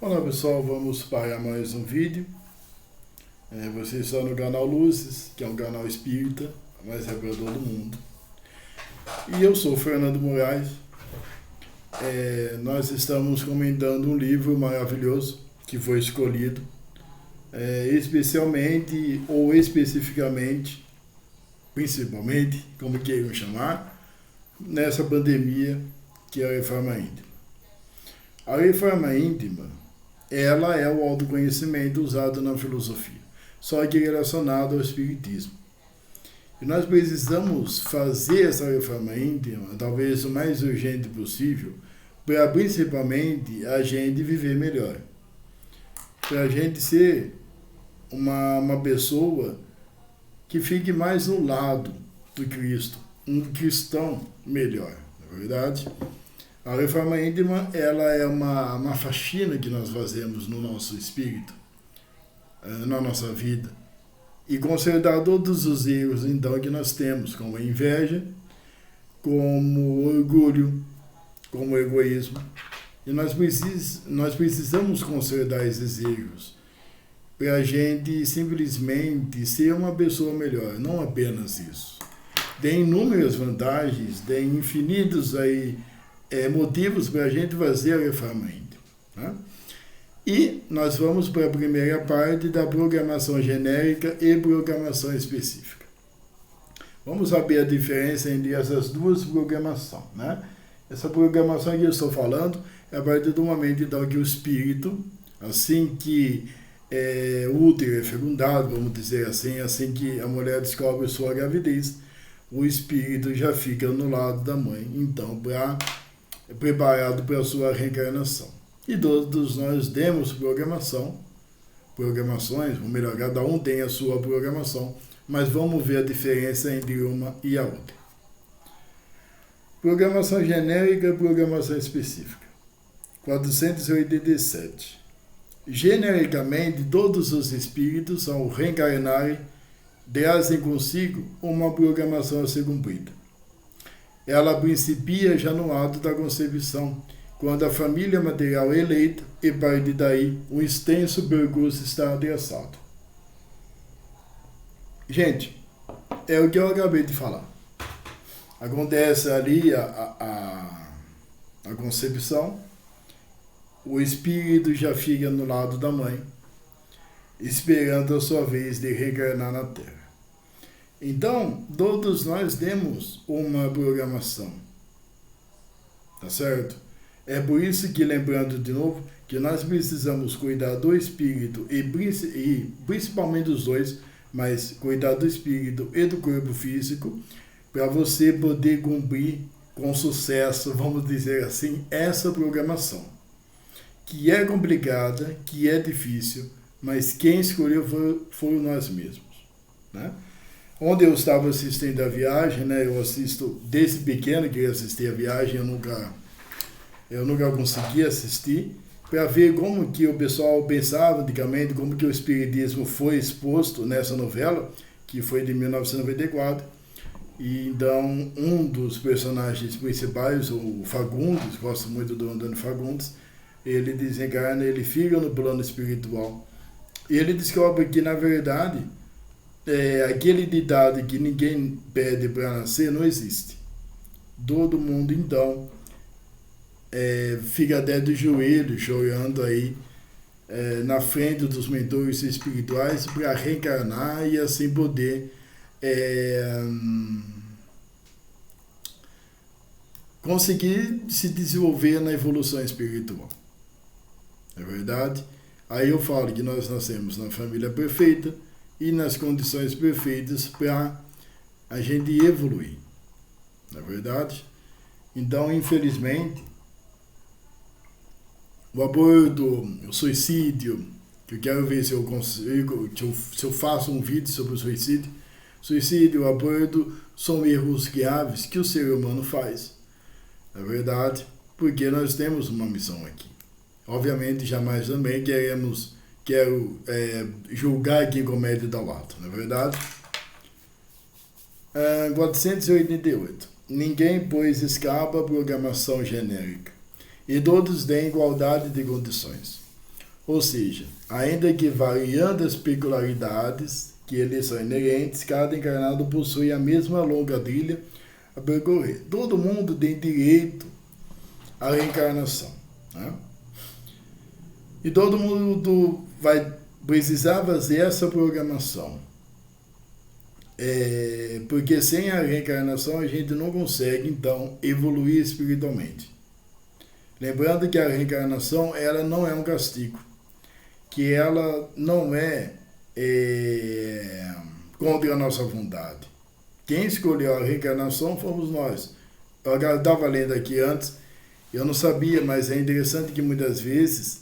Olá pessoal, vamos para mais um vídeo. Você está no canal Luzes, que é um canal espírita, mas é para todo mundo. E eu sou Fernando Moraes. Nós estamos comentando um livro maravilhoso que foi escolhido especialmente ou especificamente, principalmente, como queiram chamar, nessa pandemia que é a Reforma Íntima. A Reforma Íntima, ela é o autoconhecimento usado na filosofia, só que relacionado ao espiritismo. E nós precisamos fazer essa reforma íntima, talvez o mais urgente possível, para principalmente a gente viver melhor. Para a gente ser uma pessoa que fique mais no lado do Cristo, um cristão melhor, não é verdade? A reforma íntima, ela é uma faxina que nós fazemos no nosso espírito, na nossa vida, e consertar todos os erros, então, que nós temos, como a inveja, como o orgulho, como o egoísmo. E nós precisamos consertar esses erros para a gente simplesmente ser uma pessoa melhor, não apenas isso. Tem inúmeras vantagens, tem infinitos motivos para a gente fazer a reforma íntima, né? E nós vamos para a primeira parte da programação genérica e programação específica. Vamos saber a diferença entre essas duas programações, né? Essa programação que eu estou falando é a partir do momento então que o espírito, assim que o útero é fecundado, vamos dizer assim que a mulher descobre sua gravidez, o espírito já fica no lado da mãe, então preparado para a sua reencarnação. E todos nós temos programações, ou melhor, cada um tem a sua programação, mas vamos ver a diferença entre uma e a outra. Programação genérica e programação específica. 487. Genericamente, todos os espíritos, ao reencarnarem, trazem consigo uma programação a ser cumprida. Ela principia já no ato da concepção, quando a família material é eleita, e a partir daí um extenso percurso está traçado. Gente, é o que eu acabei de falar. Acontece ali a concepção, o espírito já fica no lado da mãe, esperando a sua vez de reencarnar na Terra. Então, todos nós temos uma programação, tá certo? É por isso que, lembrando de novo, que nós precisamos cuidar do espírito e principalmente dos dois, mas cuidar do espírito e do corpo físico, para você poder cumprir com sucesso, vamos dizer assim, essa programação, que é complicada, que é difícil, mas quem escolheu foram nós mesmos, né? Onde eu estava assistindo a viagem, né? Eu assisto desde pequeno que eu assisti a viagem, eu nunca consegui assistir, para ver como que o pessoal pensava antigamente, como que o espiritismo foi exposto nessa novela, que foi de 1994. E então, um dos personagens principais, o Fagundes, gosto muito do Antônio Fagundes, ele desencarna, ele fica no plano espiritual. E ele descobre que, na verdade, aquele ditado que ninguém pede para nascer não existe. Todo mundo, então, fica até de joelho, chorando aí, na frente dos mentores espirituais para reencarnar e assim poder conseguir se desenvolver na evolução espiritual. É verdade? Aí eu falo que nós nascemos na família perfeita e nas condições perfeitas para a gente evoluir. Não é verdade? Então, infelizmente, o aborto, o suicídio, que eu quero ver se eu consigo, se eu faço um vídeo sobre o suicídio, o aborto são erros graves que o ser humano faz. É verdade? Porque nós temos uma missão aqui. Obviamente, jamais também quero julgar quem comete tal ato, não é verdade? 488. Ninguém, pois, escapa à programação genérica, e todos têm igualdade de condições. Ou seja, ainda que variando as peculiaridades que lhes são inerentes, cada encarnado possui a mesma longa trilha a percorrer. Todo mundo tem direito à reencarnação, né? E todo mundo vai precisar fazer essa programação. Porque sem a reencarnação a gente não consegue, então, evoluir espiritualmente. Lembrando que a reencarnação, ela não é um castigo, que ela não é contra a nossa vontade. Quem escolheu a reencarnação fomos nós. Eu estava lendo aqui antes, eu não sabia, mas é interessante que muitas vezes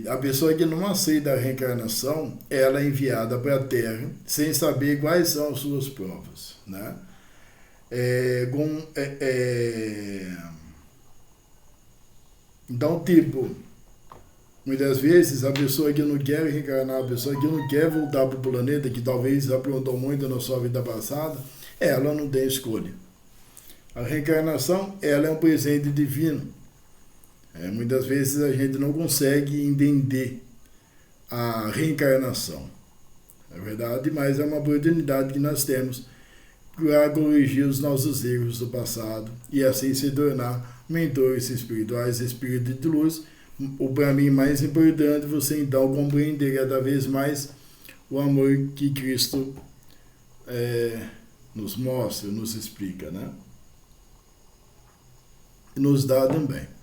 a pessoa que não aceita a reencarnação, ela é enviada para a Terra sem saber quais são as suas provas, né? Então, tipo, muitas vezes a pessoa que não quer reencarnar, a pessoa que não quer voltar para o planeta, que talvez aprontou muito na sua vida passada, ela não tem escolha. A reencarnação, ela é um presente divino. Muitas vezes a gente não consegue entender a reencarnação, é verdade, mas é uma oportunidade que nós temos para corrigir os nossos erros do passado e assim se tornar mentores espirituais, espíritos de luz. O para mim mais importante, você então compreender cada vez mais o amor que Cristo nos mostra, nos explica, né? E nos dá também.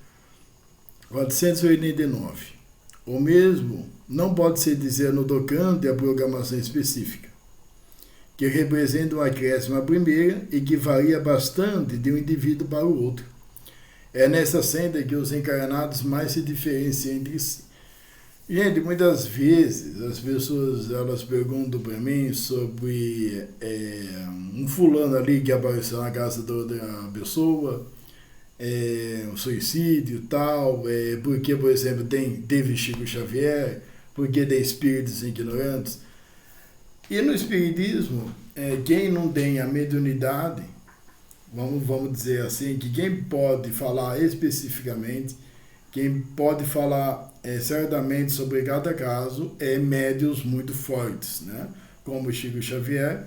489. O mesmo não pode se dizer no tocante à programação específica, que representa uma acréscimo à primeira e que varia bastante de um indivíduo para o outro. É nessa senda que os encarnados mais se diferenciam entre si. Gente, muitas vezes as pessoas elas perguntam para mim sobre um fulano ali que apareceu na casa da outra pessoa, um suicídio e tal, porque, por exemplo, teve Chico Xavier, porque tem espíritos ignorantes. E no espiritismo, quem não tem a mediunidade, vamos dizer assim, que quem pode falar especificamente, quem pode falar certamente sobre cada caso, médiuns muito fortes, né? Como Chico Xavier,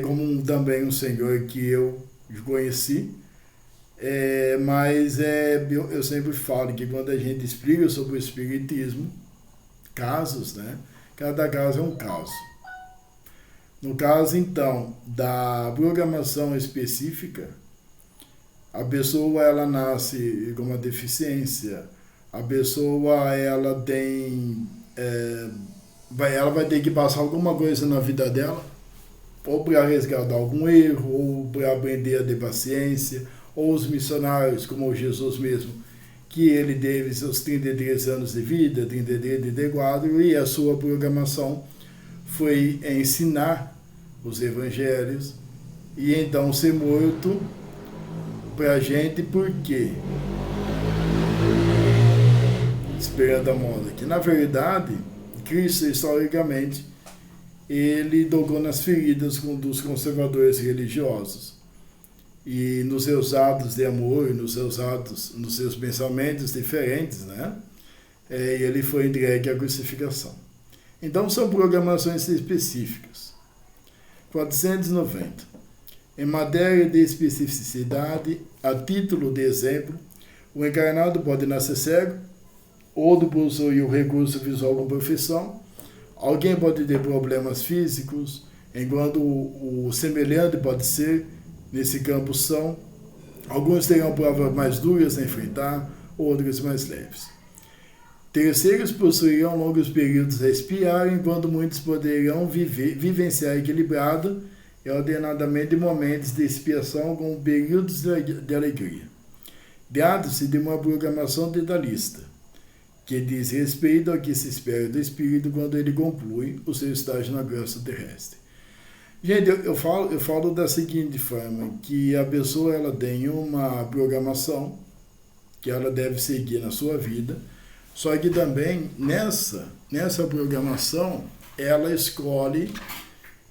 como também um senhor que eu conheci. Mas eu sempre falo que quando a gente explica sobre o espiritismo, casos, né? Cada caso é um caso. No caso, então, da programação específica, a pessoa ela nasce com uma deficiência, a pessoa ela tem, ela vai ter que passar alguma coisa na vida dela, ou para resgatar algum erro, ou para aprender a ter paciência, ou os missionários, como Jesus mesmo, que ele teve seus 33 anos de vida, 33, 34, e a sua programação foi ensinar os evangelhos e então ser morto para a gente, por quê? Esperando a morte. Que na verdade, Cristo, historicamente, ele tocou nas feridas dos conservadores religiosos. E nos seus atos de amor, nos seus pensamentos diferentes, né? Ele foi entregue à crucificação. Então, são programações específicas. 490. Em matéria de especificidade, a título de exemplo, o encarnado pode nascer cego, outro possui o recurso visual com perfeição, alguém pode ter problemas físicos, enquanto o semelhante pode ser. Nesse campo são, alguns terão provas mais duras a enfrentar, outros mais leves. Terceiros possuirão longos períodos a expiar, enquanto muitos poderão vivenciar equilibrado e ordenadamente momentos de expiação com períodos de alegria. Trata-se de uma programação detalhista, que diz respeito ao que se espera do espírito quando ele conclui o seu estágio na crosta terrestre. Gente, eu falo da seguinte forma, que a pessoa ela tem uma programação que ela deve seguir na sua vida, só que também nessa programação ela escolhe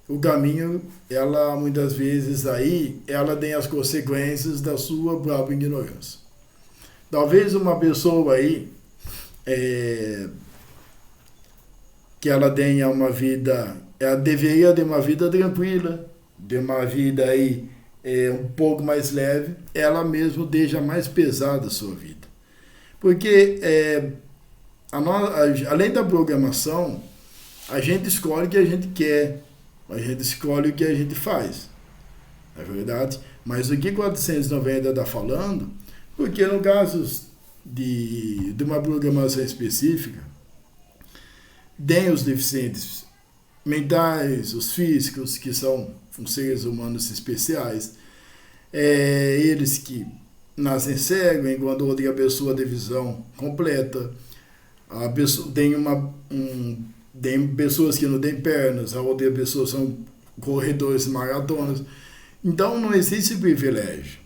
o caminho, ela muitas vezes aí ela tem as consequências da sua própria ignorância. Talvez uma pessoa aí que ela tenha uma vida, ela deveria ter uma vida tranquila, de uma vida aí um pouco mais leve, ela mesmo deixa mais pesada a sua vida. Porque além da programação, a gente escolhe o que a gente quer, a gente escolhe o que a gente faz, é verdade? Mas o que 490 está falando, porque no caso de uma programação específica, tem os deficientes mentais, os físicos, que são seres humanos especiais, eles que nascem cegos, enquanto outra pessoa de visão completa, a pessoa tem pessoas que não têm pernas, a outra pessoa são corredores maratonas. Então não existe privilégio,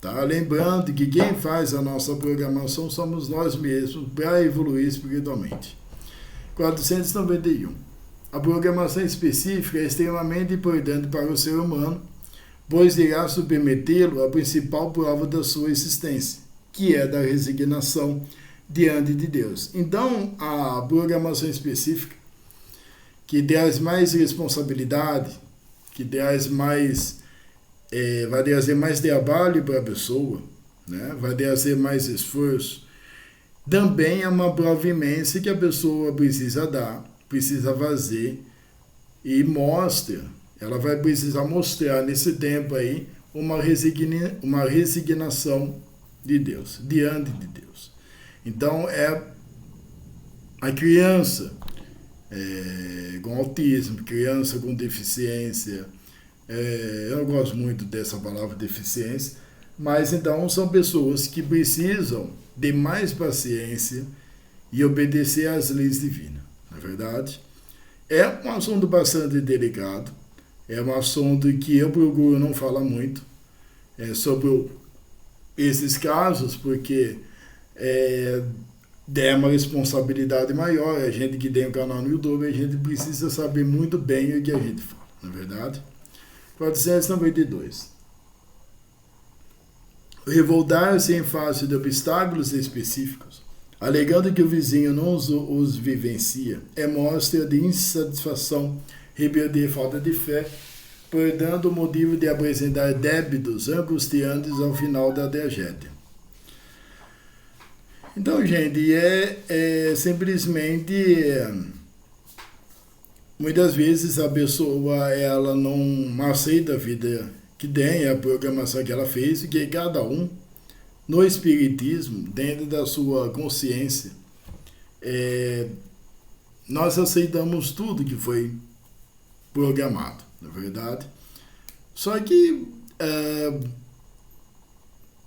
tá? Lembrando que quem faz a nossa programação somos nós mesmos para evoluir espiritualmente. 491. A programação específica é extremamente importante para o ser humano, pois irá submetê-lo à principal prova da sua existência, que é da resignação diante de Deus. Então, a programação específica, que traz mais responsabilidade, que traz mais, vai trazer mais trabalho para a pessoa, né? Vai trazer mais esforço, também é uma prova imensa que a pessoa precisa dar, precisa fazer e mostra. Ela vai precisar mostrar nesse tempo aí uma resignação de Deus, diante de Deus. Então, a criança com autismo, criança com deficiência, eu não gosto muito dessa palavra deficiência, mas então são pessoas que precisam de mais paciência e obedecer às leis divinas, não é verdade? É um assunto bastante delicado, é um assunto que eu procuro não falar muito sobre esses casos, porque é uma responsabilidade maior. A gente que tem um canal no YouTube, a gente precisa saber muito bem o que a gente fala, não é verdade? 492. Revoltar-se em face de obstáculos específicos, alegando que o vizinho não os vivencia, é mostra de insatisfação, rebeldia e falta de fé, portanto, o motivo de apresentar débitos angustiantes ao final da tragédia. Então, gente, simplesmente muitas vezes a pessoa ela não aceita a vida que tem, a programação que ela fez, e que cada um, no espiritismo, dentro da sua consciência, nós aceitamos tudo que foi programado, na verdade. Só que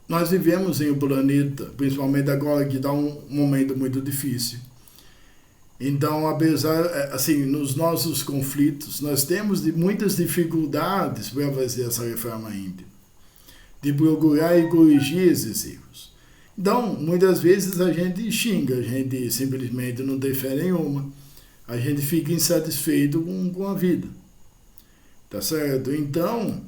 nós vivemos em um planeta, principalmente agora que está um momento muito difícil. Então, apesar, assim, nos nossos conflitos, nós temos muitas dificuldades para fazer essa reforma íntima, de procurar e corrigir esses erros. Então, muitas vezes a gente xinga, a gente simplesmente não tem fé nenhuma, a gente fica insatisfeito com a vida, tá certo? Então,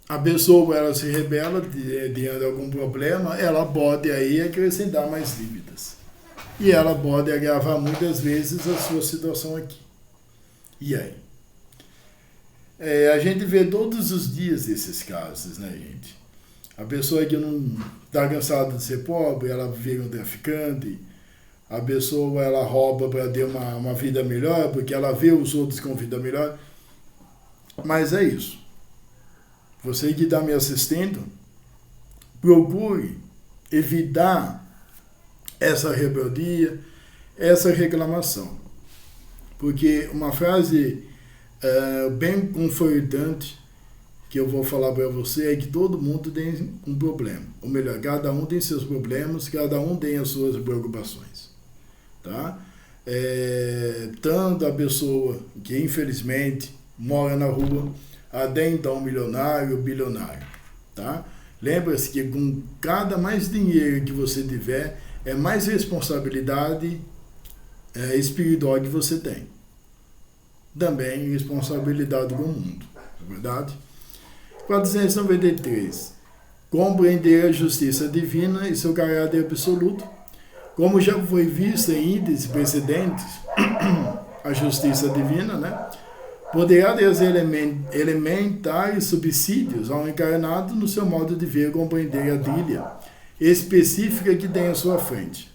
a pessoa, ela se rebela diante de algum problema, ela pode aí acrescentar mais dívidas. E ela pode agravar muitas vezes a sua situação aqui. E aí? A gente vê todos os dias esses casos, né, gente? A pessoa que não está cansada de ser pobre, ela vira um traficante. A pessoa, ela rouba para ter uma vida melhor, porque ela vê os outros com vida melhor. Mas é isso. Você que está me assistindo, procure evitar essa rebeldia, essa reclamação. Porque uma frase bem confortante que eu vou falar para você é que todo mundo tem um problema. Ou melhor, cada um tem seus problemas, cada um tem as suas preocupações. Tá? Tanto a pessoa que infelizmente mora na rua, até então milionário, bilionário. Tá? Lembra-se que com cada mais dinheiro que você tiver, é mais responsabilidade espiritual que você tem. Também responsabilidade com o mundo, não é verdade? 493. Compreender a justiça divina e seu caráter absoluto, Como já foi visto em índices precedentes, a justiça divina, né, poderá trazer elementares subsídios ao encarnado no seu modo de ver e compreender a trilha específica que tem à sua frente.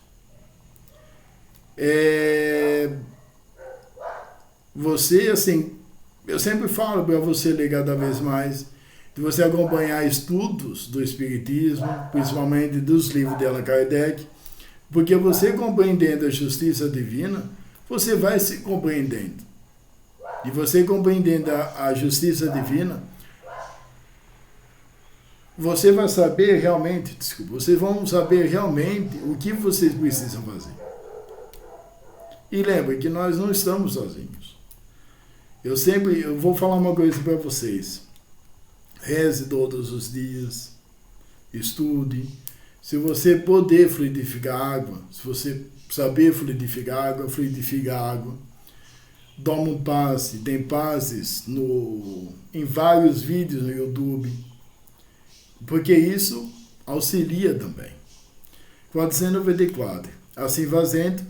Você, assim, eu sempre falo para você ler cada vez mais, de você acompanhar estudos do Espiritismo, principalmente dos livros de Allan Kardec, porque você compreendendo a justiça divina, você vai se compreendendo. E você compreendendo a justiça divina, você vai saber realmente, vocês vão saber realmente o que vocês precisam fazer. E lembre que nós não estamos sozinhos. Eu vou falar uma coisa para vocês. Reze todos os dias, estude. Se você poder fluidificar água, se você saber fluidificar água, fluidifica a água. Toma um passe, tem passes em vários vídeos no YouTube, porque isso auxilia também. 494. Assim fazendo,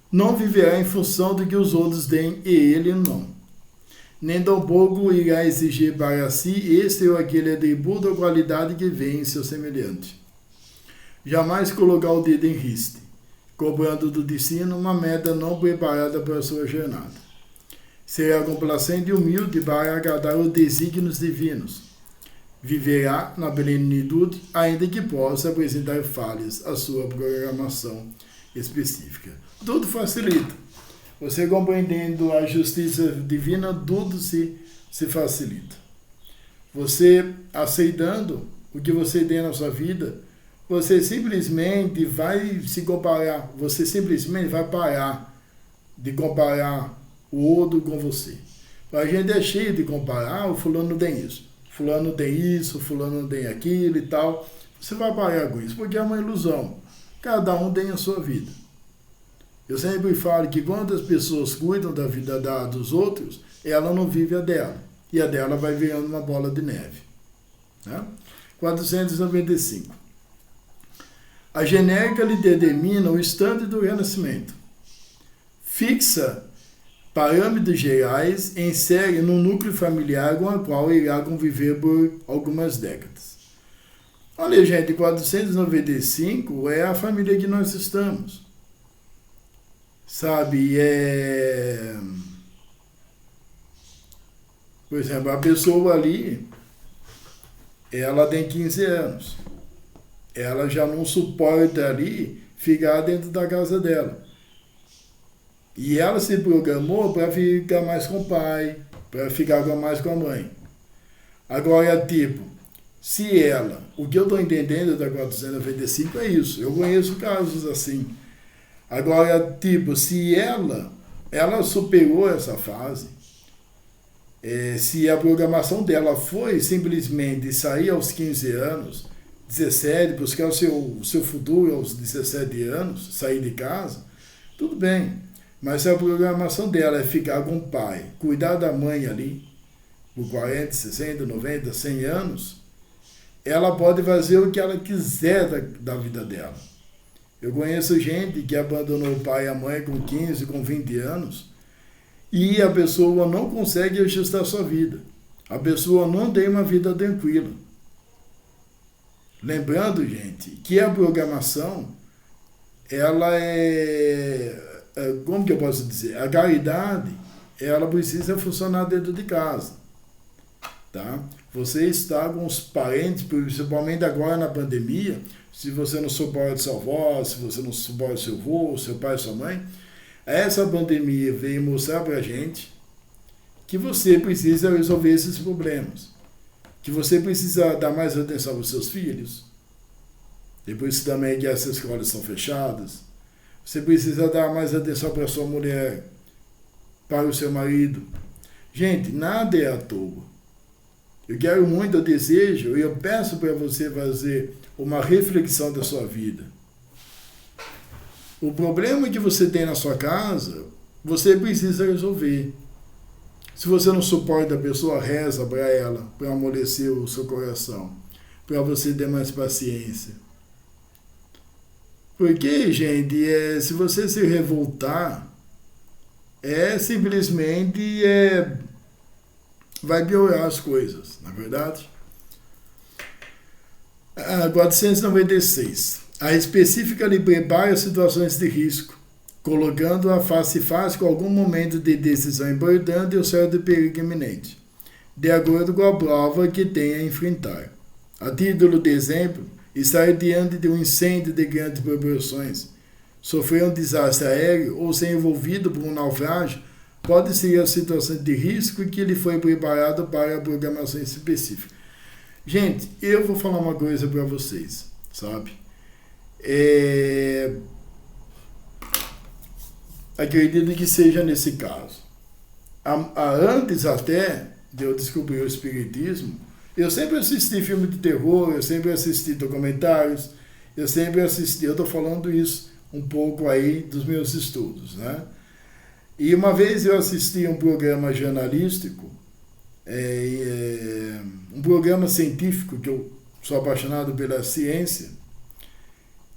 não viverá em função do que os outros deem e ele não. Nem tampouco irá exigir para si este ou aquele atributo ou qualidade que vem em seu semelhante. Jamais colocar o dedo em riste, cobrando do destino uma meta não preparada para a sua jornada. Será complacente e humilde para agradar os desígnios divinos. Viverá na plenitude, ainda que possa apresentar falhas à sua programação específica. Tudo facilita. Você compreendendo a justiça divina, tudo se facilita. Você aceitando o que você tem na sua vida, você simplesmente vai se comparar, você simplesmente vai parar de comparar o outro com você. A gente é cheio de comparar, o fulano tem isso, fulano tem isso, fulano tem aquilo e tal. Você vai parar com isso, porque é uma ilusão. Cada um tem a sua vida. Eu sempre falo que quando as pessoas cuidam da vida dos outros, ela não vive a dela. E a dela vai virando uma bola de neve. Né? 495. A genérica lhe determina o instante do renascimento. Fixa parâmetros gerais e insere num núcleo familiar com a qual irá conviver por algumas décadas. Olha, gente, 495 é a família que nós estamos. Sabe, por exemplo, a pessoa ali, ela tem 15 anos. Ela já não suporta ali ficar dentro da casa dela. E ela se programou para ficar mais com o pai, para ficar mais com a mãe. Agora, tipo, se ela, o que eu estou entendendo da 495 é isso. Eu conheço casos assim. Agora, tipo, se ela superou essa fase, se a programação dela foi simplesmente sair aos 15 anos, 17, buscar o seu futuro aos 17 anos, sair de casa, tudo bem. Mas se a programação dela é ficar com o pai, cuidar da mãe ali, por 40, 60, 90, 100 anos, ela pode fazer o que ela quiser da vida dela. Eu conheço gente que abandonou o pai e a mãe com 15, com 20 anos, e a pessoa não consegue ajustar a sua vida. A pessoa não tem uma vida tranquila. Lembrando, gente, que a programação, ela como que eu posso dizer? A caridade, ela precisa funcionar dentro de casa. Tá? Você está com os parentes, principalmente agora na pandemia, se você não suporta sua avó, se você não suporta seu avô, seu pai, sua mãe, essa pandemia veio mostrar para a gente que você precisa resolver esses problemas. Que você precisa dar mais atenção aos seus filhos. Depois também que essas escolas são fechadas. Você precisa dar mais atenção para a sua mulher, para o seu marido. Gente, nada é à toa. Eu quero muito, eu desejo, e eu peço para você fazer uma reflexão da sua vida. O problema que você tem na sua casa, você precisa resolver. Se você não suporta a pessoa, reza para ela, para amolecer o seu coração, para você ter mais paciência. Porque, gente, se você se revoltar, simplesmente vai piorar as coisas, na verdade. 496. A específica lhe prepara situações de risco, colocando-a face a face com algum momento de decisão importante ou certo perigo iminente, de acordo com a prova que tem a enfrentar. A título de exemplo, estar diante de um incêndio de grandes proporções, sofrer um desastre aéreo ou ser envolvido por um naufrágio pode ser a situação de risco que lhe foi preparado para a programação específica. Gente, eu vou falar uma coisa para vocês, sabe? Acredito que seja nesse caso. Antes até de eu descobrir o Espiritismo, eu sempre assisti filme de terror, eu sempre assisti documentários, eu estou falando isso um pouco aí dos meus estudos, né? E uma vez eu assisti um programa jornalístico, um programa científico, que eu sou apaixonado pela ciência,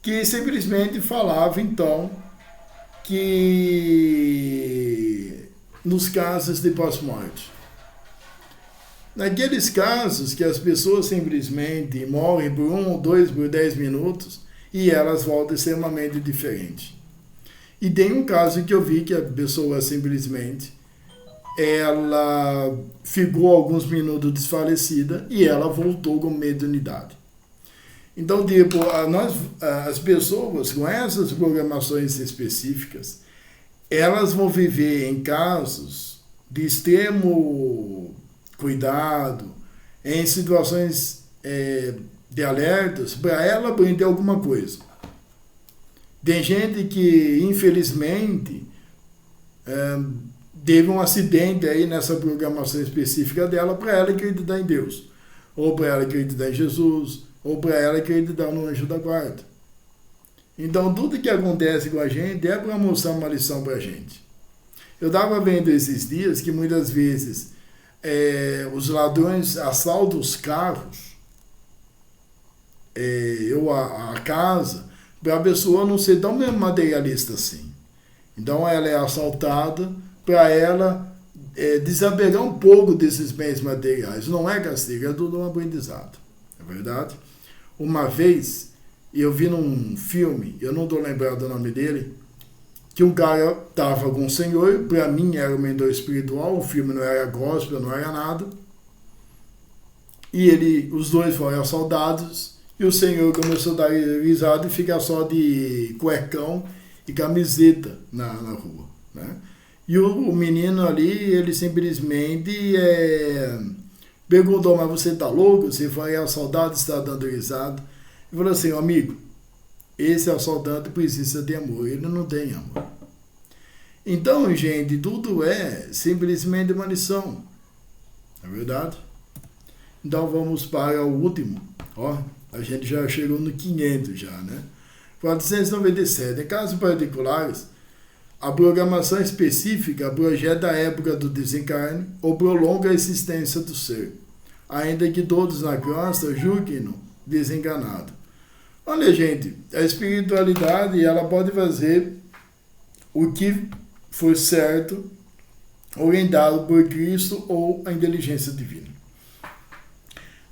que simplesmente falava, então, que nos casos de pós-morte, naqueles casos que as pessoas simplesmente morrem por 1 ou 2, por 10 minutos, e elas voltam extremamente diferentes. E tem um caso que eu vi que a pessoa simplesmente ela ficou alguns minutos desfalecida e ela voltou com mediunidade. Então, tipo, as pessoas com essas programações específicas, elas vão viver em casos de extremo cuidado, em situações de alertas, para ela aprender alguma coisa. Tem gente que, infelizmente, teve um acidente aí nessa programação específica dela, para ela acreditar em Deus, ou para ela acreditar em Jesus, ou para ela acreditar no anjo da guarda. Então, tudo que acontece com a gente é para mostrar uma lição para a gente. Eu estava vendo esses dias que muitas vezes os ladrões assaltam os carros, ou a casa, para a pessoa não ser tão materialista assim. Então, ela é assaltada para ela desapegar um pouco desses bens materiais. Não é castigo, é tudo um aprendizado. É verdade? Uma vez, eu vi num filme, eu não estou lembrado do nome dele, que um cara estava com o Senhor, para mim era um mentor espiritual, o filme não era gospel, não era nada, e os dois foram assaltados, e o Senhor começou a dar risada e ficar só de cuecão e camiseta na rua, né? E o menino ali, ele simplesmente perguntou, mas você tá louco? Você foi assaltado, está dando risada? Ele falou assim, amigo, esse assaltante precisa de amor, ele não tem amor. Então, gente, tudo é simplesmente uma lição, não é verdade? Então vamos para o último, a gente já chegou no 500 já, né? 497, em casos particulares, a programação específica projeta a época do desencarne ou prolonga a existência do ser, ainda que todos na crosta julguem-no desenganado. Olha, gente, a espiritualidade ela pode fazer o que for certo, orientado por Cristo ou a inteligência divina.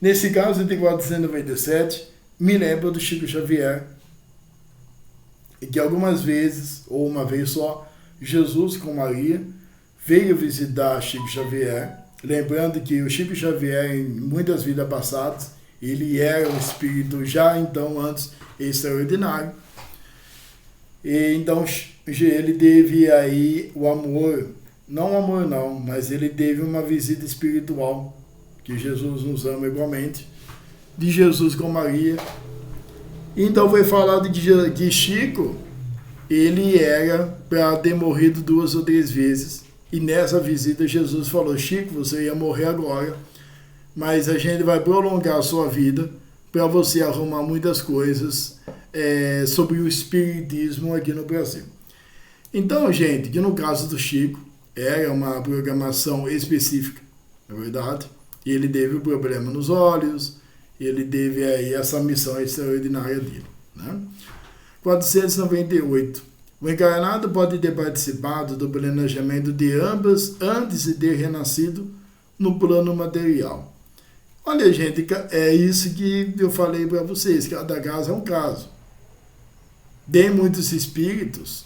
Nesse caso de 497, me lembro do Chico Xavier, que algumas vezes, ou uma vez só, Jesus com Maria veio visitar Chico Xavier, lembrando que o Chico Xavier, em muitas vidas passadas, ele era um espírito já então antes extraordinário. E então ele teve aí o amor, não, mas ele teve uma visita espiritual, que Jesus nos ama igualmente, de Jesus com Maria. Então foi falado que Chico, ele era para ter morrido 2 ou 3 vezes. E nessa visita Jesus falou, Chico, você ia morrer agora, mas a gente vai prolongar a sua vida para você arrumar muitas coisas sobre o espiritismo aqui no Brasil. Então, gente, que no caso do Chico, era uma programação específica, na verdade. Ele teve um problema nos olhos, ele teve aí essa missão extraordinária dele, né? 498. O encarnado pode ter participado do planejamento de ambas antes de ter renascido no plano material. Olha, gente, é isso que eu falei para vocês, cada caso é um caso. Tem muitos espíritos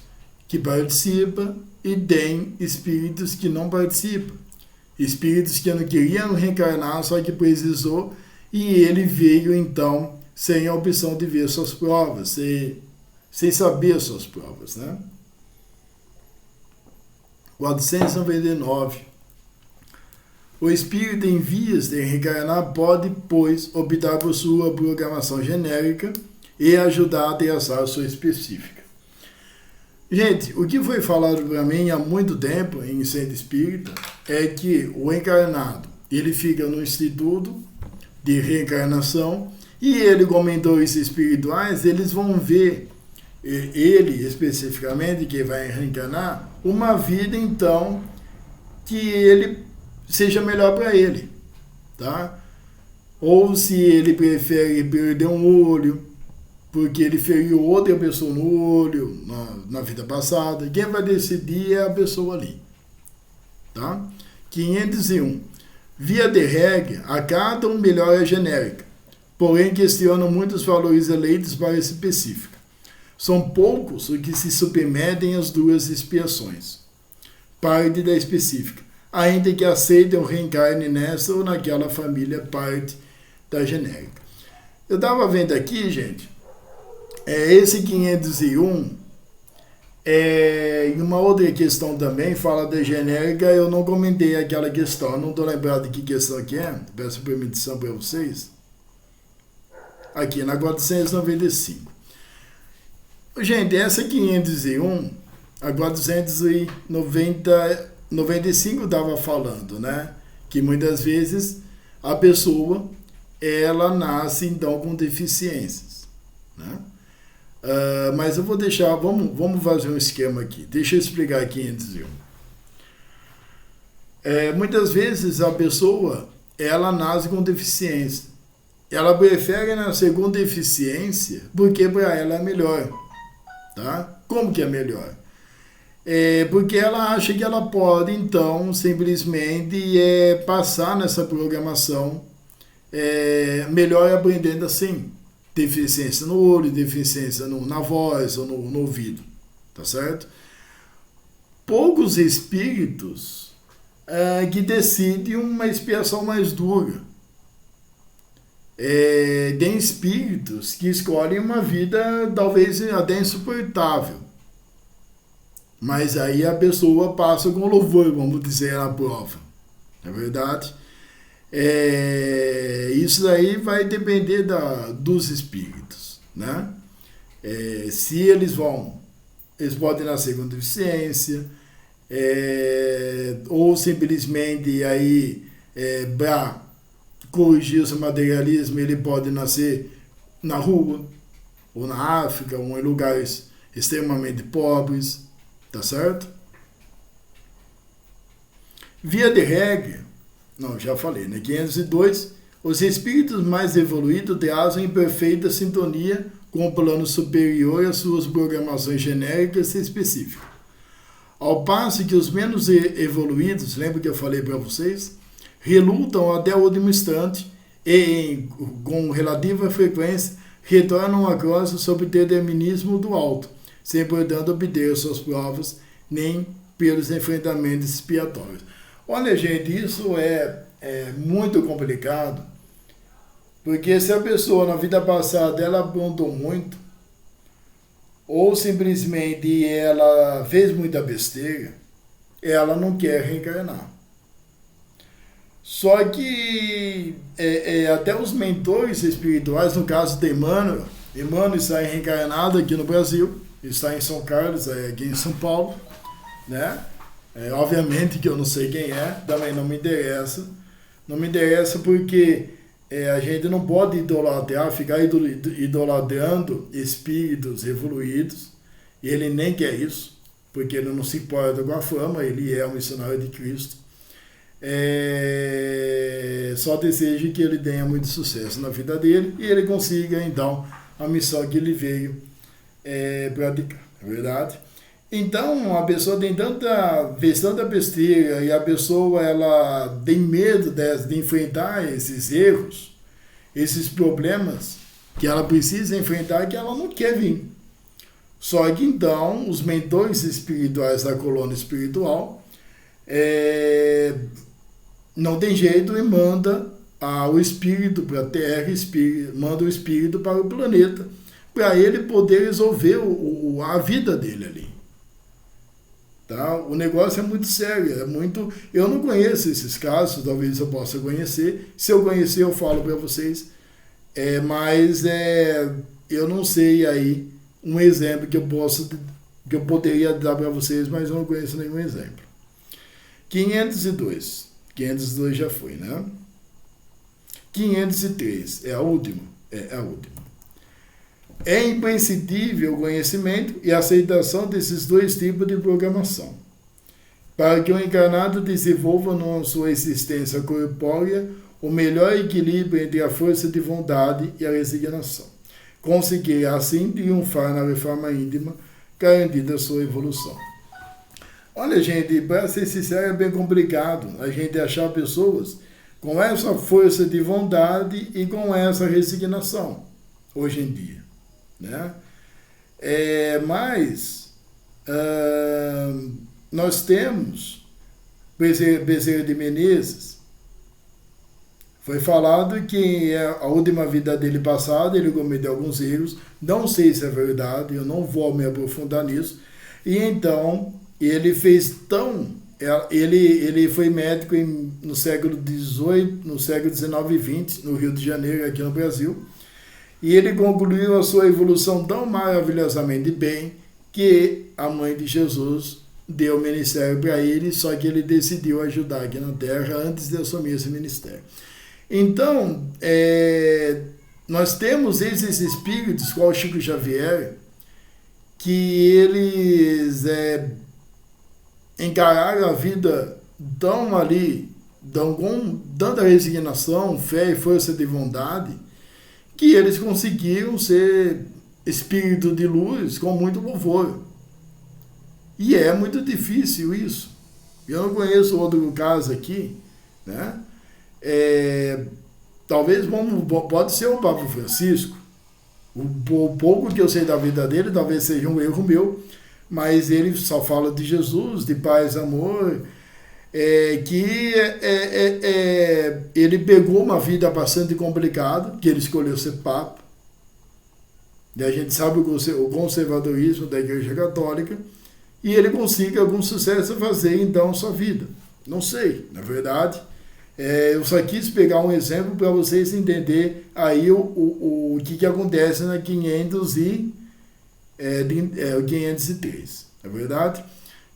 que participam e tem espíritos que não participam. Espíritos que não queriam reencarnar, só que precisou, e ele veio então sem a opção de ver suas provas, sem saber suas provas, né? 499. O espírito em vias de reencarnar pode, pois, optar por sua programação genérica e ajudar a traçar a sua específica. Gente, o que foi falado para mim há muito tempo em centro espírita é que o encarnado, ele fica no instituto de reencarnação e ele, como mentores espirituais, eles vão ver, ele especificamente, que vai reencarnar, uma vida então que ele seja melhor para ele, tá? Ou se ele prefere perder um olho, porque ele feriu outra pessoa no olho, na vida passada, quem vai decidir é a pessoa ali, tá? 501. Via de regra, a cada um melhora genérica, porém questionam muitos valores eleitos para específica. São poucos os que se submetem às duas expiações, parte da específica, ainda que aceitem o reencarne nessa ou naquela família, parte da genérica. Eu estava vendo aqui, gente, esse 501, e uma outra questão também, fala da genérica, eu não comentei aquela questão, não estou lembrado de que questão que é, peço permissão para vocês. Aqui, na 495. Gente, essa 501, a 495 estava falando, né? Que muitas vezes a pessoa, ela nasce então com deficiências, né? Mas eu vou deixar, vamos fazer um esquema aqui. Deixa eu explicar aqui 501. Muitas vezes a pessoa, ela nasce com deficiência. Ela prefere nascer com deficiência porque para ela é melhor, tá? Como que é melhor? Porque ela acha que ela pode, então, simplesmente passar nessa programação melhor aprendendo assim. Deficiência no olho, deficiência na voz ou no ouvido, tá certo? Poucos espíritos que decidem uma expiação mais dura. Tem espíritos que escolhem uma vida talvez até insuportável. Mas aí a pessoa passa com louvor, vamos dizer, na prova. Não é verdade? Isso aí vai depender dos espíritos, né? Se eles podem nascer com deficiência, ou simplesmente aí para corrigir o seu materialismo, ele pode nascer na rua, ou na África, ou em lugares extremamente pobres, tá certo? Via de regra, não, já falei, né? 502, os espíritos mais evoluídos trazem em perfeita sintonia com o plano superior e as suas programações genéricas e específicas. Ao passo que os menos evoluídos, lembra que eu falei para vocês, relutam até o último instante e, com relativa frequência, retornam a crosta sob o determinismo do alto, sem, portanto, obter suas provas nem pelos enfrentamentos expiatórios. Olha, gente, isso é muito complicado, porque se a pessoa na vida passada ela aprontou muito, ou simplesmente ela fez muita besteira, ela não quer reencarnar. Só que até os mentores espirituais, no caso de Emmanuel está reencarnado aqui no Brasil, está em São Carlos, aqui em São Paulo, né? Obviamente que eu não sei quem também não me interessa. Não me interessa porque a gente não pode idolatrar, ficar idolatrando espíritos evoluídos. E ele nem quer isso, porque ele não se importa com a fama, ele é um missionário de Cristo. Só desejo que ele tenha muito sucesso na vida dele e ele consiga, então, a missão que ele veio praticar, é verdade? Então, a pessoa fez tanta besteira e a pessoa ela tem medo de enfrentar esses erros, esses problemas que ela precisa enfrentar que ela não quer vir. Só que então, os mentores espirituais da colônia espiritual não tem jeito e manda o espírito para a Terra, manda o espírito para o planeta, para ele poder resolver a vida dele ali. Tá? O negócio é muito sério, eu não conheço esses casos, talvez eu possa conhecer. Se eu conhecer, eu falo para vocês. Mas eu não sei aí um exemplo que eu poderia dar para vocês, mas eu não conheço nenhum exemplo. 502 já foi, né? 503 é a última? É a última. É imprescindível o conhecimento e a aceitação desses dois tipos de programação, para que o encarnado desenvolva na sua existência corpórea o melhor equilíbrio entre a força de vontade e a resignação. Conseguir assim triunfar na reforma íntima, garantida a sua evolução. Olha, gente, para ser sincero, é bem complicado a gente achar pessoas com essa força de vontade e com essa resignação, hoje em dia, né? Mas nós temos Bezerra de Menezes. Foi falado que a última vida dele passada ele cometeu alguns erros, não sei se é verdade, eu não vou me aprofundar nisso. E então ele fez ele foi médico no século XVIII, no século XIX e XX, no Rio de Janeiro, aqui no Brasil. E ele concluiu a sua evolução tão maravilhosamente bem que a mãe de Jesus deu o ministério para ele, só que ele decidiu ajudar aqui na Terra antes de assumir esse ministério. Então, nós temos esses espíritos, qual Chico Xavier, que eles encararam a vida com tanta resignação, fé e força de vontade, que eles conseguiram ser espírito de luz com muito louvor. E é muito difícil isso. Eu não conheço outro caso aqui, né? Talvez pode ser o Papa Francisco. O pouco que eu sei da vida dele talvez seja um erro meu, mas ele só fala de Jesus, de paz, amor, ele pegou uma vida bastante complicada, que ele escolheu ser Papa, e a gente sabe o conservadorismo da Igreja Católica, e ele consiga algum sucesso fazer então sua vida. Não sei, na verdade. Eu só quis pegar um exemplo para vocês entenderem aí o que acontece na 503, é verdade?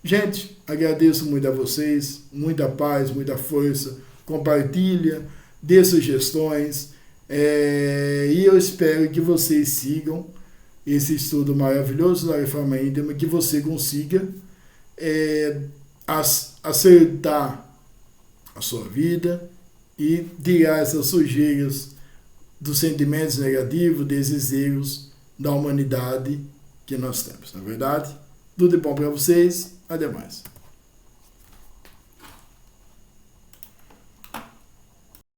Gente, agradeço muito a vocês, muita paz, muita força, compartilha, dê sugestões, e eu espero que vocês sigam esse estudo maravilhoso da Reforma Íntima, que você consiga acertar a sua vida e tirar essas sujeiras dos sentimentos negativos, desses erros da humanidade que nós temos. Na verdade, tudo de bom para vocês. Até mais.